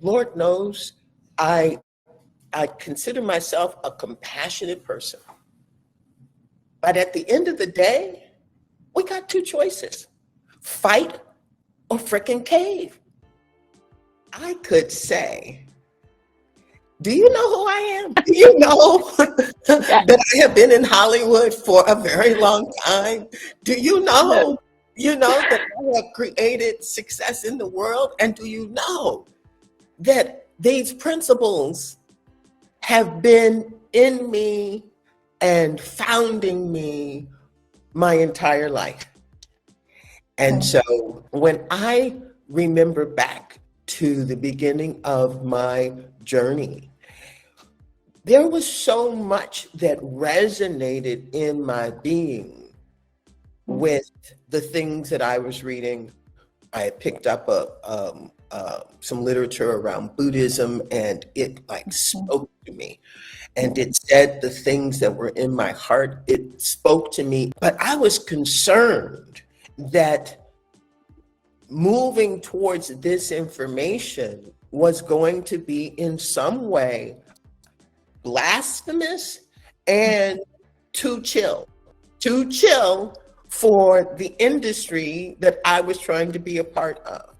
Lord knows I I consider myself a compassionate person. But at the end of the day, we got two choices: fight or frickin' cave. I could say, do you know who I am? Do you know Yeah. that I have been in Hollywood for a very long time? Do you Yeah. know, that I have created success in the world? And do you know that these principles have been in me and founding me my entire life? And Okay. so when I remember back to the beginning of my journey, there was so much that resonated in my being with the things that I was reading. I had picked up some literature around Buddhism, and it like spoke to me. And it said the things that were in my heart. It spoke to me, but I was concerned that moving towards this information was going to be in some way blasphemous and too chill for the industry that I was trying to be a part of.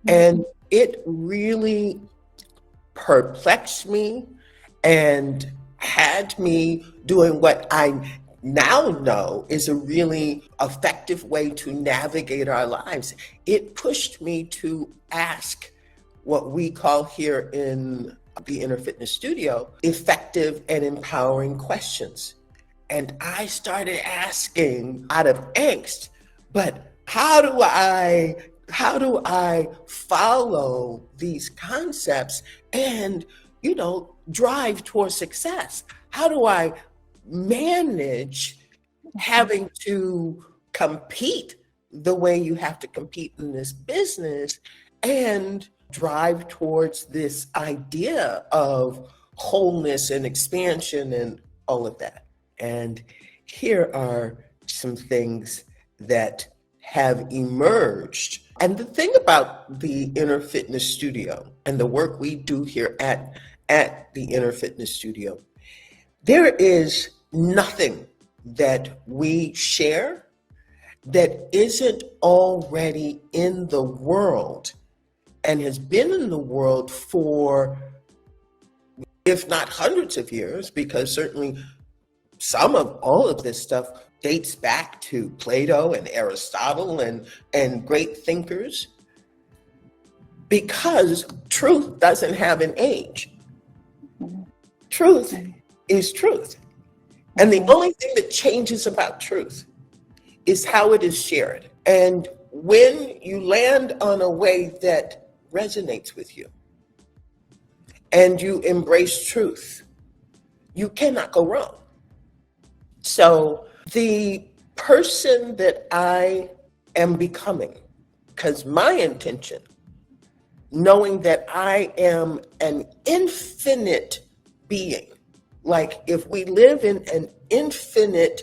And it really perplexed me and had me doing what I now know is a really effective way to navigate our lives. It pushed me to ask what we call here in the Inner Fitness Studio effective and empowering questions. And I started asking out of angst, but how do I follow these concepts and drive towards success? How do I manage having to compete the way you have to compete in this business and drive towards this idea of wholeness and expansion and all of that? And here are some things that have emerged. And the thing about the Inner Fitness Studio and the work we do here at the Inner Fitness Studio, there is nothing that we share that isn't already in the world and has been in the world for, if not hundreds of years, because certainly some of all of this stuff dates back to Plato and Aristotle and great thinkers, because truth doesn't have an age. Truth is truth. And the only thing that changes about truth is how it is shared. And when you land on a way that resonates with you and you embrace truth, you cannot go wrong. So the person that I am becoming, because my intention, knowing that I am an infinite being, like if we live in an infinite,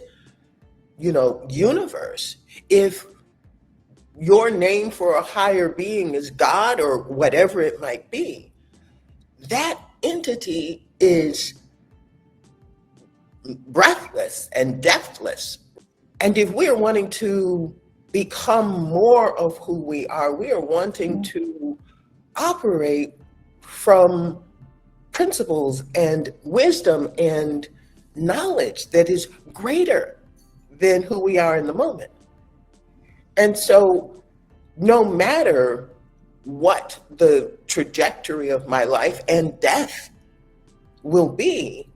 universe, if your name for a higher being is God or whatever it might be, that entity is breathless and deathless. And if we're wanting to become more of who we are wanting to operate from principles and wisdom and knowledge that is greater than who we are in the moment. And so no matter what the trajectory of my life and death will be,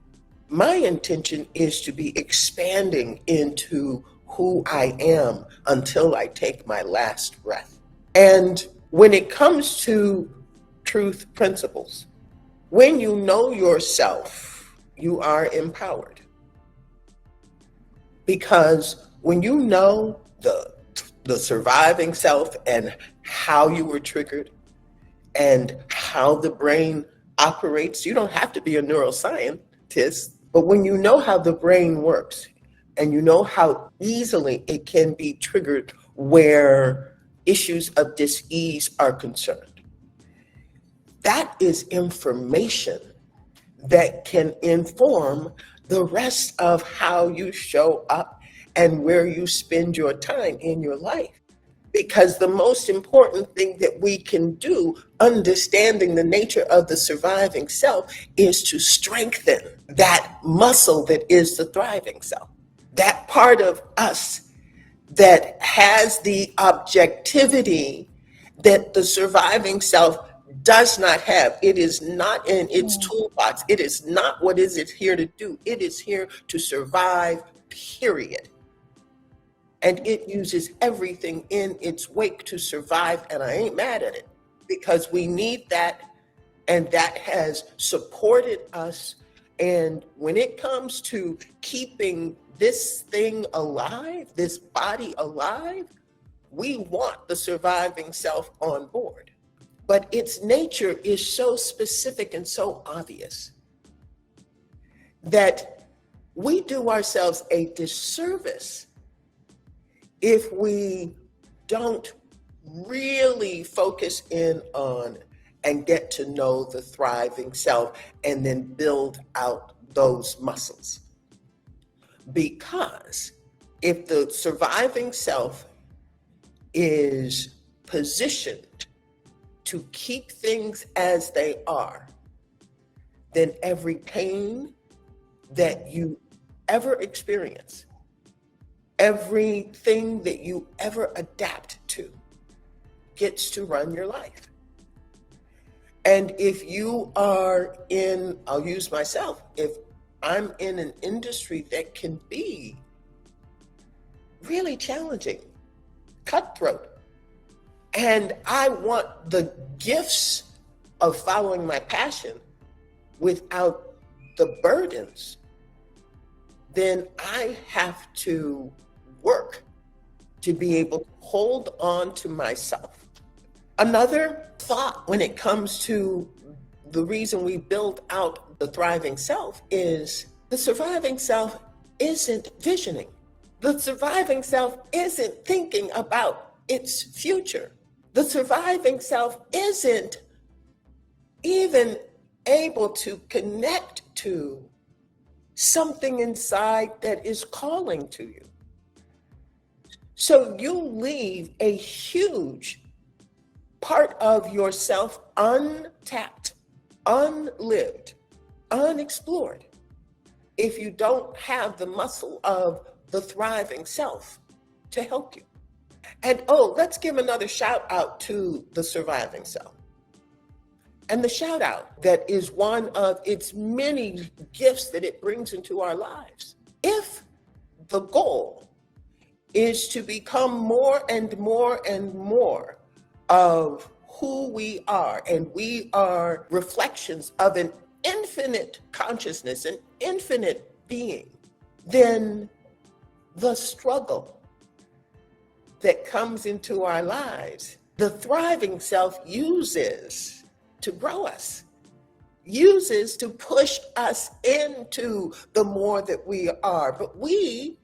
my intention is to be expanding into who I am until I take my last breath. And when it comes to truth principles, when you know yourself, you are empowered. Because when you know the surviving self and how you were triggered and how the brain operates, you don't have to be a neuroscientist, but when you know how the brain works and you know how easily it can be triggered where issues of dis-ease are concerned, That is information that can inform the rest of how you show up and where you spend your time in your life. Because the most important thing that we can do, understanding the nature of the surviving self, is to strengthen that muscle that is the thriving self. That part of us that has the objectivity that the surviving self does not have. It is not in its toolbox. It is not what is it here to do. It is here to survive, period. And it uses everything in its wake to survive, and I ain't mad at it, because we need that, and that has supported us. And when it comes to keeping this thing alive, this body alive, we want the surviving self on board. But its nature is so specific and so obvious that we do ourselves a disservice if we don't really focus in on and get to know the thriving self and then build out those muscles. Because if the surviving self is positioned to keep things as they are, then every pain that you ever experience, everything that you ever adapt to, gets to run your life. And if you are in, I'll use myself, if I'm in an industry that can be really challenging, cutthroat, and I want the gifts of following my passion without the burdens, then I have to work to be able to hold on to myself. Another thought when it comes to the reason we build out the thriving self is the surviving self isn't visioning. The surviving self isn't thinking about its future. The surviving self isn't even able to connect to something inside that is calling to you. So you leave a huge part of yourself untapped, unlived, unexplored, if you don't have the muscle of the thriving self to help you. And let's give another shout out to the surviving self. And the shout out that is one of its many gifts that it brings into our lives. If the goal is to become more and more and more of who we are, and we are reflections of an infinite consciousness, an infinite being, then the struggle that comes into our lives, the thriving self uses to grow us, uses to push us into the more that we are. But we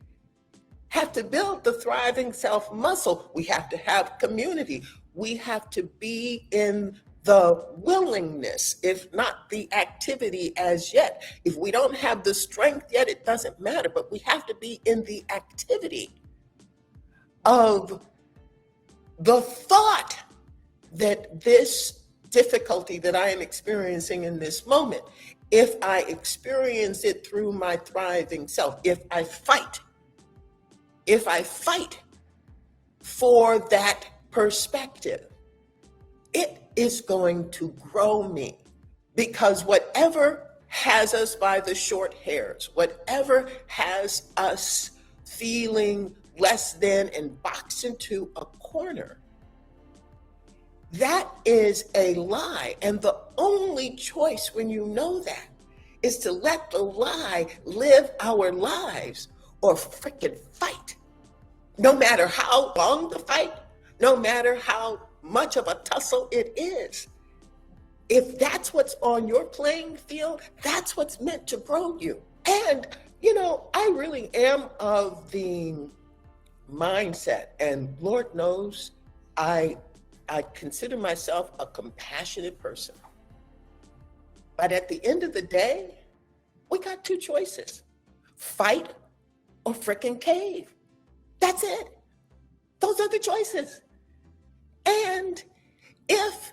have to build the thriving self muscle. We have to have community. We have to be in the willingness, if not the activity as yet. If we don't have the strength yet, it doesn't matter, but we have to be in the activity of the thought that this difficulty that I am experiencing in this moment, if I experience it through my thriving self, if I fight for that perspective, it is going to grow me. Because whatever has us by the short hairs, whatever has us feeling less than and boxed into a corner, that is a lie. And the only choice when you know that is to let the lie live our lives or frickin' fight. No matter how long the fight, no matter how much of a tussle it is. If that's what's on your playing field, that's what's meant to grow you. And, I really am of the mindset, and Lord knows, I consider myself a compassionate person. But at the end of the day, we got two choices: fight or frickin' cave. That's it. Those are the choices. And if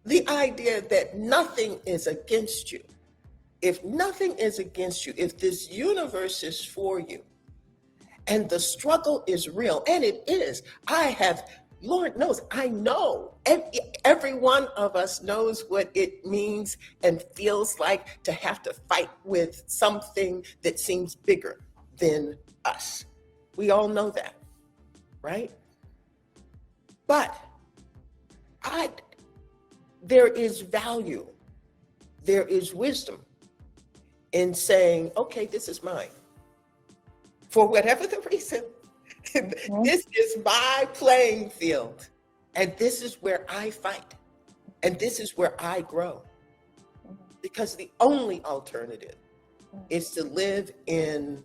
the idea that nothing is against you, if nothing is against you, if this universe is for you, and the struggle is real, and it is, Lord knows, I know, every one of us knows what it means and feels like to have to fight with something that seems bigger than us. We all know that, right? But I, there is value, there is wisdom in saying, okay, this is mine. For whatever the reason, this is my playing field. And this is where I fight. And this is where I grow. Because the only alternative is to live in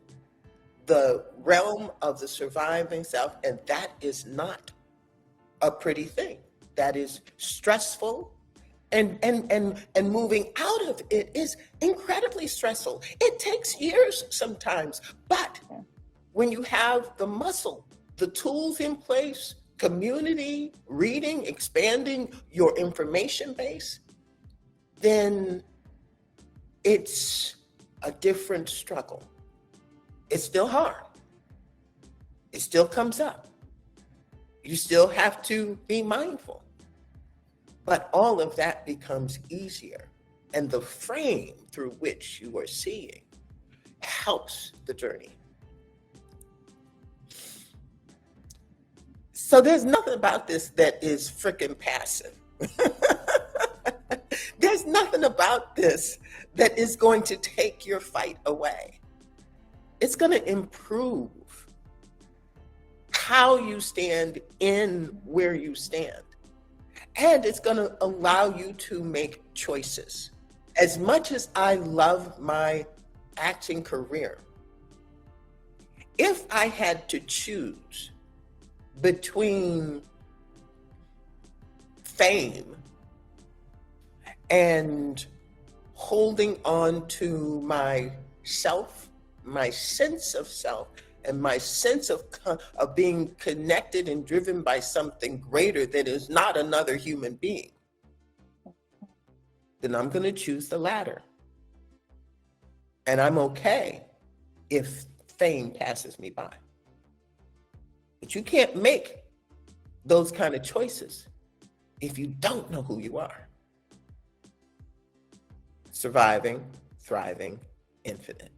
the realm of the surviving self. And that is not a pretty thing. That is stressful. And moving out of it is incredibly stressful. It takes years sometimes. But when you have the muscle, the tools in place, community, reading, expanding your information base, then it's a different struggle. It's still hard. It still comes up. You still have to be mindful. But all of that becomes easier. And the frame through which you are seeing helps the journey. So there's nothing about this that is frickin' passive. There's nothing about this that is going to take your fight away. It's going to improve how you stand in where you stand. And it's going to allow you to make choices. As much as I love my acting career, if I had to choose between fame and holding on to myself, my sense of self, and my sense of being connected and driven by something greater that is not another human being, then I'm going to choose the latter. And I'm okay if fame passes me by. But you can't make those kind of choices if you don't know who you are. Surviving, thriving, infinite.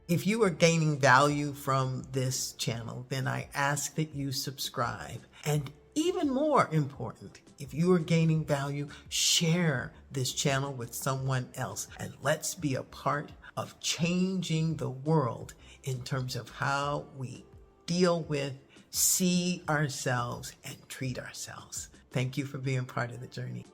If you are gaining value from this channel, then I ask that you subscribe. And even more important, if you are gaining value, share this channel with someone else. And let's be a part of changing the world in terms of how we deal with, see ourselves, and treat ourselves. Thank you for being part of the journey.